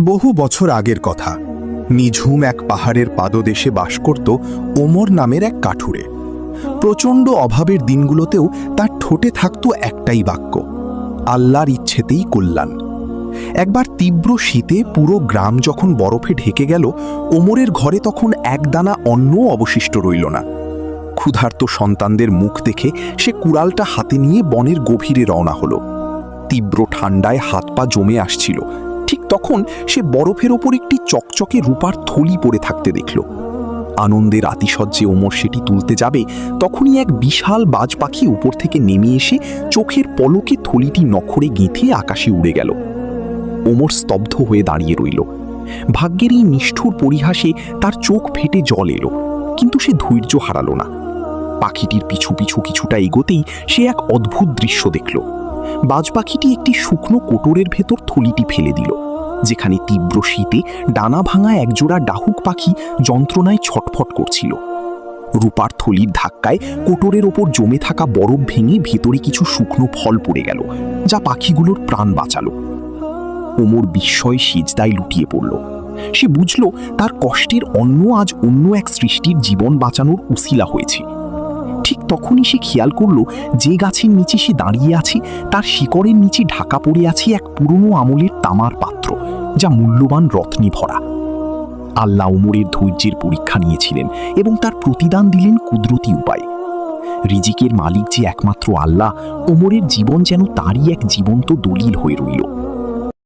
বহু বছর আগের কথা। নিঝুম এক পাহাড়ের পাদদেশে বাস করত ওমর নামের এক কাঠুরে। প্রচণ্ড অভাবের দিনগুলোতেও তার ঠোঁটে থাকত একটাই বাক্য, আল্লাহর ইচ্ছেতেই কল্যাণ। একবার তীব্র শীতে পুরো গ্রাম যখন বরফে ঢেকে গেল, ওমরের ঘরে তখন একদানা অন্নও অবশিষ্ট রইল না। ক্ষুধার্ত সন্তানদের মুখ দেখে সে কুড়ালটা হাতে নিয়ে বনের গভীরে রওনা হলো। তীব্র ঠান্ডায় হাত পা জমে আসছিল। ঠিক তখন সে বরফের ওপর একটি চকচকে রূপার থলি পড়ে থাকতে দেখল। আনন্দের আতিশয্যে ওমর সেটি তুলতে যাবে, তখনই এক বিশাল বাজ পাখি উপর থেকে নেমে এসে চোখের পলকে থলিটি নখরে গেঁথে আকাশে উড়ে গেল। ওমর স্তব্ধ হয়ে দাঁড়িয়ে রইল। ভাগ্যের এই নিষ্ঠুর পরিহাসে তার চোখ ফেটে জল এলো, কিন্তু সে ধৈর্য হারালো না। পাখিটির পিছু পিছু কিছুটা এগোতেই সে এক অদ্ভুত দৃশ্য দেখল। বাজ পাখিটি একটি শুকনো কোটরের ভেতর থলিটি ফেলে দিল, যেখানে তীব্র শীতে ডানা ভাঙা একজোড়া ডাহুক পাখি যন্ত্রণায় ছটফট করছিল। রূপার থলির ধাক্কায় কোটরের ওপর জমে থাকা বরফ ভেঙে ভেতরে কিছু শুকনো ফল পড়ে গেল, যা পাখিগুলোর প্রাণ বাঁচালো। ওমর বিস্ময় সিজদায় লুটিয়ে পড়ল। সে বুঝল তার কষ্টের অন্ন আজ অন্য এক সৃষ্টির জীবন বাঁচানোর উসিলা হয়েছে। ঠিক তখনই সে খেয়াল করল, যে গাছের নিচে সে দাঁড়িয়ে আছে তার শিকড়ের নিচে ঢাকা পড়ে আছে এক পুরনো আমলের তামার পাত্র, যা মূল্যবান রত্নে ভরা। আল্লাহ ওমরের ধৈর্যের পরীক্ষা নিয়েছিলেন এবং তার প্রতিদান দিলেন কুদরতি উপায়। রিজিকের মালিক যে একমাত্র আল্লাহ, ওমরের জীবন যেন তারই এক জীবন্ত দলিল হয়ে রইল।